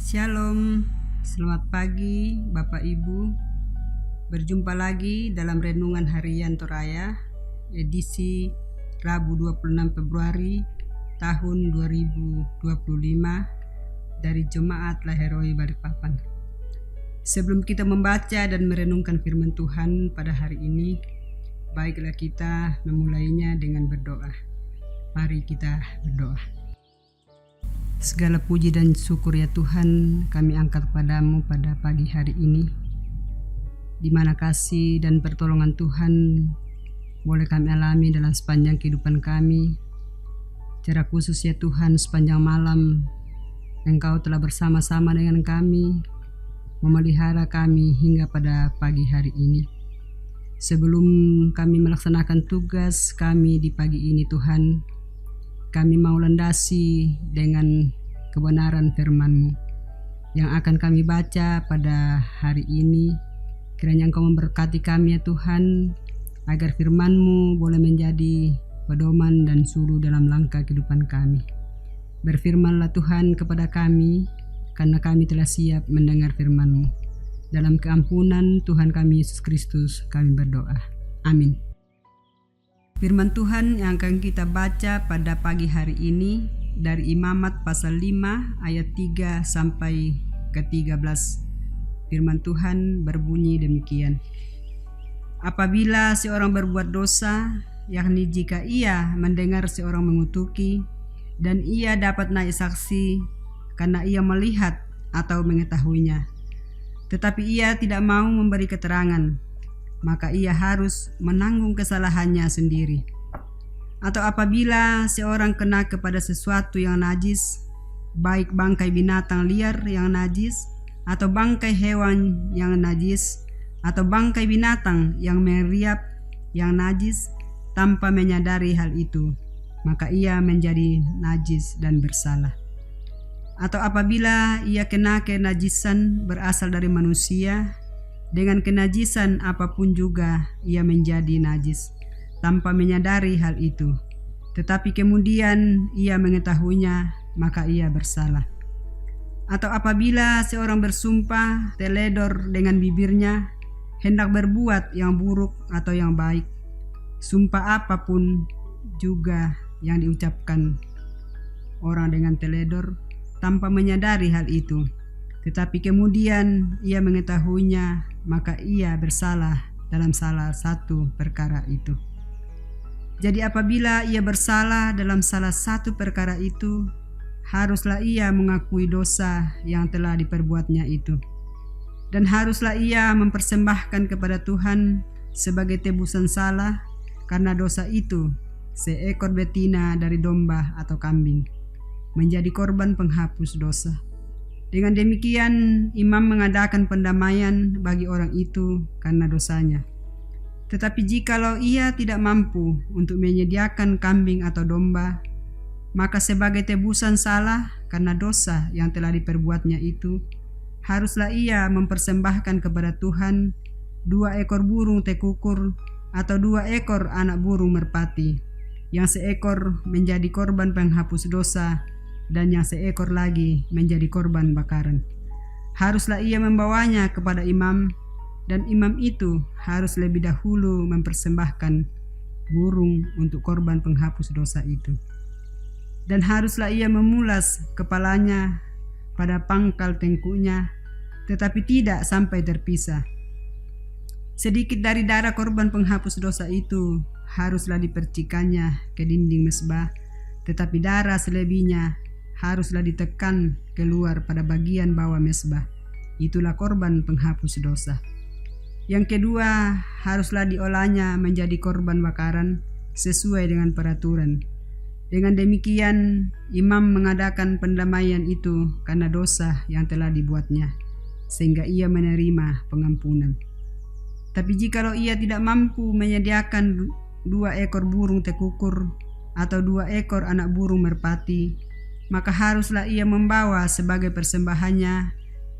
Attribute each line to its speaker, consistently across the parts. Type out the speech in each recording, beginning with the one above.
Speaker 1: Shalom, selamat pagi Bapak Ibu. Berjumpa lagi dalam Renungan Harian Toraya, edisi Rabu 26 Februari tahun 2025 dari Jemaat Laheroi Balikpapan. Sebelum kita membaca dan merenungkan firman Tuhan pada hari ini, baiklah kita memulainya dengan berdoa. Mari kita berdoa. Segala puji dan syukur ya Tuhan kami angkat padamu pada pagi hari ini, di mana kasih dan pertolongan Tuhan boleh kami alami dalam sepanjang kehidupan kami. Secara khusus ya Tuhan, sepanjang malam Engkau telah bersama-sama dengan kami, memelihara kami hingga pada pagi hari ini. Sebelum kami melaksanakan tugas kami di pagi ini Tuhan, kami mau landasi dengan kebenaran firman-Mu yang akan kami baca pada hari ini. Kiranya Engkau memberkati kami ya Tuhan, agar firman-Mu boleh menjadi pedoman dan suluh dalam langkah kehidupan kami. Berfirmanlah Tuhan kepada kami, karena kami telah siap mendengar firman-Mu. Dalam keampunan Tuhan kami Yesus Kristus kami berdoa. Amin. Firman Tuhan yang akan kita baca pada pagi hari ini dari Imamat pasal 5 ayat 3 sampai ke 13. Firman Tuhan berbunyi demikian. Apabila seorang berbuat dosa, yakni jika ia mendengar seorang mengutuki dan ia dapat naik saksi karena ia melihat atau mengetahuinya, tetapi ia tidak mau memberi keterangan, maka ia harus menanggung kesalahannya sendiri. Atau apabila seorang kena kepada sesuatu yang najis, baik bangkai binatang liar yang najis, atau bangkai hewan yang najis, atau bangkai binatang yang meriap yang najis, tanpa menyadari hal itu, maka ia menjadi najis dan bersalah. Atau apabila ia kena kenajisan berasal dari manusia, dengan kenajisan apapun juga ia menjadi najis, tanpa menyadari hal itu. Tetapi kemudian ia mengetahuinya, maka ia bersalah. Atau apabila seorang bersumpah teledor dengan bibirnya, hendak berbuat yang buruk atau yang baik, sumpah apapun juga yang diucapkan orang dengan teledor, tanpa menyadari hal itu, tetapi kemudian ia mengetahuinya, maka ia bersalah dalam salah satu perkara itu. Jadi apabila ia bersalah dalam salah satu perkara itu, haruslah ia mengakui dosa yang telah diperbuatnya itu. Dan haruslah ia mempersembahkan kepada Tuhan sebagai tebusan salah karena dosa itu seekor betina dari domba atau kambing, menjadi korban penghapus dosa. Dengan demikian, imam mengadakan pendamaian bagi orang itu karena dosanya. Tetapi jikalau ia tidak mampu untuk menyediakan kambing atau domba, maka sebagai tebusan salah karena dosa yang telah diperbuatnya itu, haruslah ia mempersembahkan kepada Tuhan 2 ekor burung tekukur atau 2 ekor anak burung merpati, yang seekor menjadi korban penghapus dosa dan yang seekor lagi menjadi korban bakaran. Haruslah ia membawanya kepada imam, dan imam itu harus lebih dahulu mempersembahkan burung untuk korban penghapus dosa itu. Dan haruslah ia memulas kepalanya pada pangkal tengkuknya, tetapi tidak sampai terpisah. Sedikit dari darah korban penghapus dosa itu haruslah dipercikannya ke dinding mezbah, tetapi darah selebihnya haruslah ditekan keluar pada bagian bawah mezbah. Itulah korban penghapus dosa. Yang kedua, haruslah diolahnya menjadi korban bakaran sesuai dengan peraturan. Dengan demikian, imam mengadakan pendamaian itu karena dosa yang telah dibuatnya, sehingga ia menerima pengampunan. Tapi jikalau ia tidak mampu menyediakan 2 ekor burung tekukur atau 2 ekor anak burung merpati, maka haruslah ia membawa sebagai persembahannya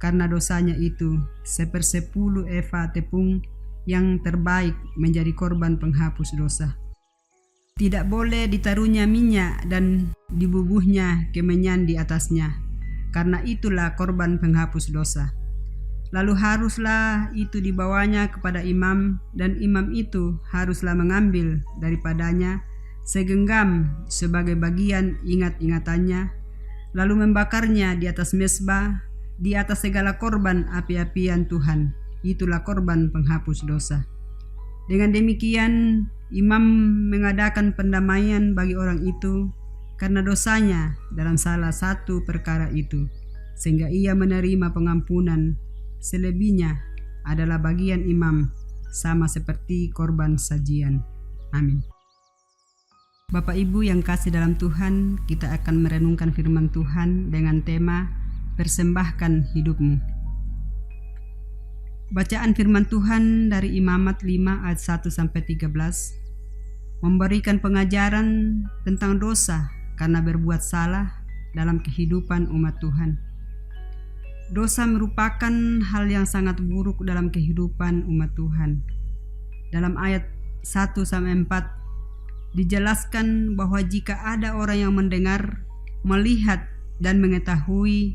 Speaker 1: karena dosanya itu 1/10 eva tepung yang terbaik menjadi korban penghapus dosa. Tidak boleh ditaruhnya minyak dan dibubuhnya kemenyan di atasnya, karena itulah korban penghapus dosa. Lalu haruslah itu dibawanya kepada imam, dan imam itu haruslah mengambil daripadanya segenggam sebagai bagian ingat-ingatannya, lalu membakarnya di atas mezbah, di atas segala korban api-apian Tuhan. Itulah korban penghapus dosa. Dengan demikian, imam mengadakan pendamaian bagi orang itu karena dosanya dalam salah satu perkara itu, sehingga ia menerima pengampunan. Selebihnya adalah bagian imam, sama seperti korban sajian. Amin. Bapak Ibu yang kasih dalam Tuhan, kita akan merenungkan firman Tuhan dengan tema persembahkan hidupmu. Bacaan firman Tuhan dari Imamat 5 ayat 1-13 memberikan pengajaran tentang dosa karena berbuat salah dalam kehidupan umat Tuhan. Dosa merupakan hal yang sangat buruk dalam kehidupan umat Tuhan. Dalam ayat 1-4 dijelaskan bahwa jika ada orang yang mendengar, melihat, dan mengetahui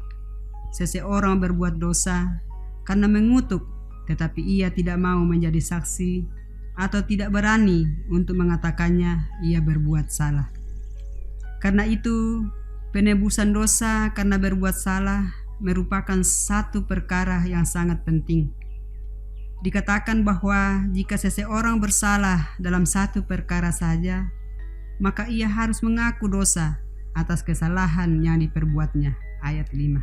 Speaker 1: seseorang berbuat dosa karena mengutuk, tetapi ia tidak mau menjadi saksi atau tidak berani untuk mengatakannya ia berbuat salah. Karena itu, penebusan dosa karena berbuat salah merupakan satu perkara yang sangat penting. Dikatakan bahwa jika seseorang bersalah dalam satu perkara saja, maka ia harus mengaku dosa atas kesalahan yang diperbuatnya. Ayat 5.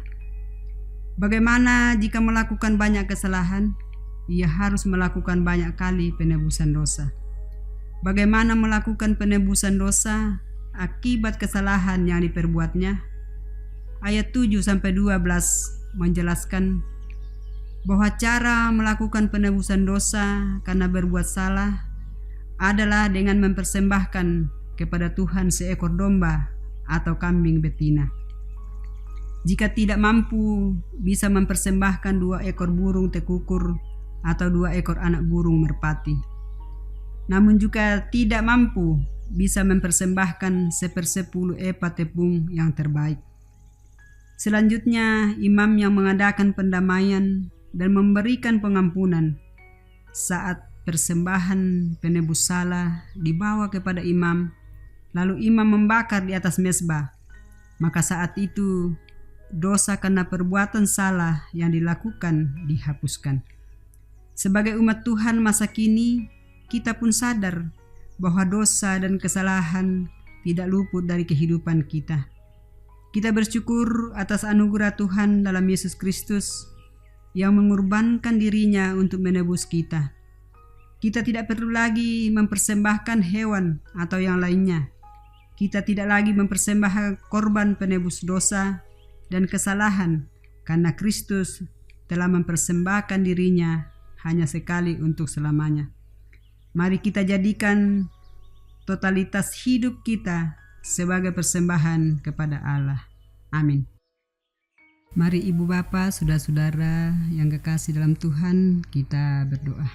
Speaker 1: Bagaimana jika melakukan banyak kesalahan? Ia harus melakukan banyak kali penebusan dosa. Bagaimana melakukan penebusan dosa akibat kesalahan yang diperbuatnya? Ayat 7-12 menjelaskan bahwa cara melakukan penebusan dosa karena berbuat salah adalah dengan mempersembahkan kepada Tuhan seekor domba atau kambing betina. Jika tidak mampu, bisa mempersembahkan 2 ekor burung tekukur atau 2 ekor anak burung merpati. Namun juga tidak mampu, bisa mempersembahkan 1/10 epa tepung yang terbaik. Selanjutnya, imam yang mengadakan pendamaian dan memberikan pengampunan. Saat persembahan penebus salah dibawa kepada imam, lalu imam membakar di atas mezbah, maka saat itu dosa karena perbuatan salah yang dilakukan dihapuskan. Sebagai umat Tuhan masa kini, kita pun sadar bahwa dosa dan kesalahan tidak luput dari kehidupan kita. Kita bersyukur atas anugerah Tuhan dalam Yesus Kristus yang mengorbankan dirinya untuk menebus kita. Kita tidak perlu lagi mempersembahkan hewan atau yang lainnya. Kita tidak lagi mempersembahkan korban penebus dosa dan kesalahan karena Kristus telah mempersembahkan dirinya hanya sekali untuk selamanya. Mari kita jadikan totalitas hidup kita sebagai persembahan kepada Allah. Amin. Mari Ibu Bapa, saudara-saudara yang kekasih dalam Tuhan, kita berdoa.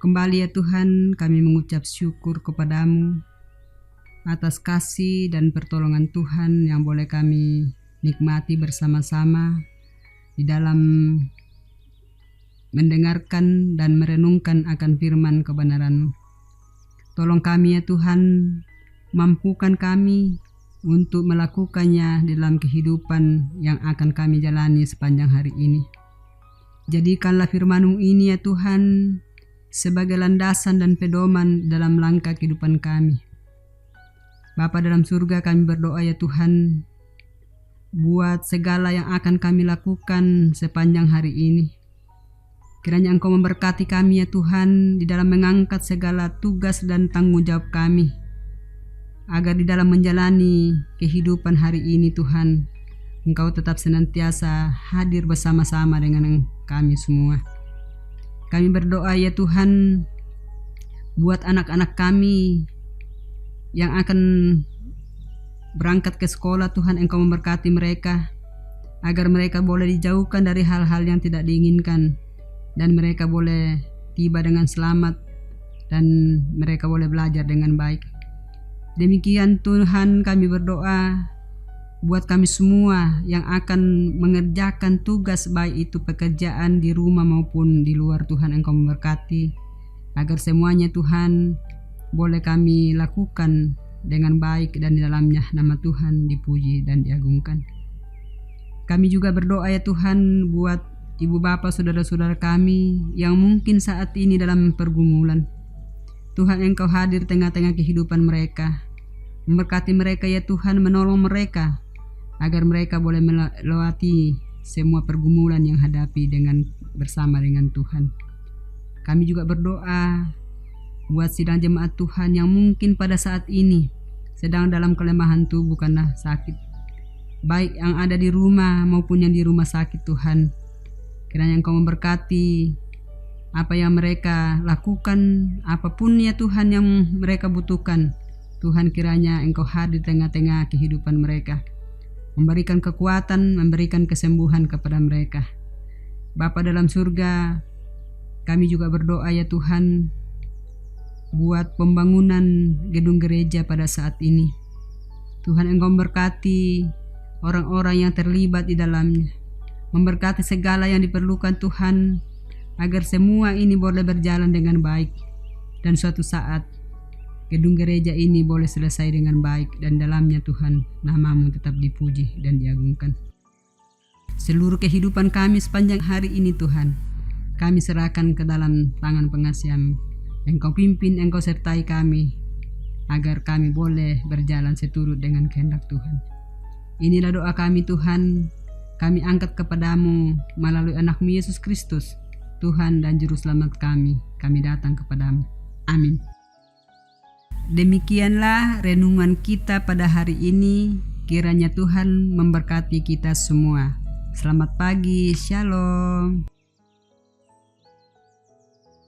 Speaker 1: Kembali ya Tuhan, kami mengucap syukur kepadamu atas kasih dan pertolongan Tuhan yang boleh kami nikmati bersama-sama di dalam mendengarkan dan merenungkan akan firman kebenaran-Mu. Tolong kami ya Tuhan, mampukan kami untuk melakukannya dalam kehidupan yang akan kami jalani sepanjang hari ini. Jadikanlah firman-Mu ini ya Tuhan sebagai landasan dan pedoman dalam langkah kehidupan kami. Bapa dalam surga, kami berdoa ya Tuhan, buat segala yang akan kami lakukan sepanjang hari ini. Kiranya Engkau memberkati kami ya Tuhan di dalam mengangkat segala tugas dan tanggung jawab kami, agar di dalam menjalani kehidupan hari ini Tuhan, Engkau tetap senantiasa hadir bersama-sama dengan kami semua. Kami berdoa ya Tuhan, buat anak-anak kami yang akan berangkat ke sekolah Tuhan, Engkau memberkati mereka, agar mereka boleh dijauhkan dari hal-hal yang tidak diinginkan, dan mereka boleh tiba dengan selamat, dan mereka boleh belajar dengan baik. Demikian Tuhan kami berdoa, Buat kami semua yang akan mengerjakan tugas, baik itu pekerjaan di rumah maupun di luar, Tuhan Engkau memberkati, agar semuanya Tuhan boleh kami lakukan dengan baik, dan di dalamnya nama Tuhan dipuji dan diagungkan. Kami juga berdoa ya Tuhan buat ibu bapak saudara-saudara kami yang mungkin saat ini dalam pergumulan. Tuhan Engkau hadir tengah-tengah kehidupan mereka. Memberkati mereka ya Tuhan, menolong mereka agar mereka boleh melewati semua pergumulan yang hadapi bersama dengan Tuhan. Kami juga berdoa buat sidang jemaat Tuhan yang mungkin pada saat ini sedang dalam kelemahan tubuh karena sakit, baik yang ada di rumah maupun yang di rumah sakit. Tuhan, kiranya Engkau memberkati apa yang mereka lakukan, apapun ya Tuhan yang mereka butuhkan. Tuhan, kiranya Engkau hadir di tengah-tengah kehidupan mereka, memberikan kekuatan, memberikan kesembuhan kepada mereka. Bapa dalam surga, kami juga berdoa ya Tuhan buat pembangunan gedung gereja pada saat ini. Tuhan, Engkau memberkati orang-orang yang terlibat di dalamnya, memberkati segala yang diperlukan Tuhan, agar semua ini boleh berjalan dengan baik, dan suatu saat gedung gereja ini boleh selesai dengan baik, dan dalamnya Tuhan nama-Mu tetap dipuji dan diagungkan. Seluruh kehidupan kami sepanjang hari ini Tuhan, kami serahkan ke dalam tangan pengasihan-Mu. Engkau pimpin, Engkau sertai kami, agar kami boleh berjalan seturut dengan kehendak Tuhan. Inilah doa kami Tuhan, kami angkat kepadamu melalui anak-Mu Yesus Kristus, Tuhan dan Juru Selamat kami datang kepadamu. Amin. Demikianlah renungan kita pada hari ini. Kiranya Tuhan memberkati kita semua. Selamat pagi, Shalom.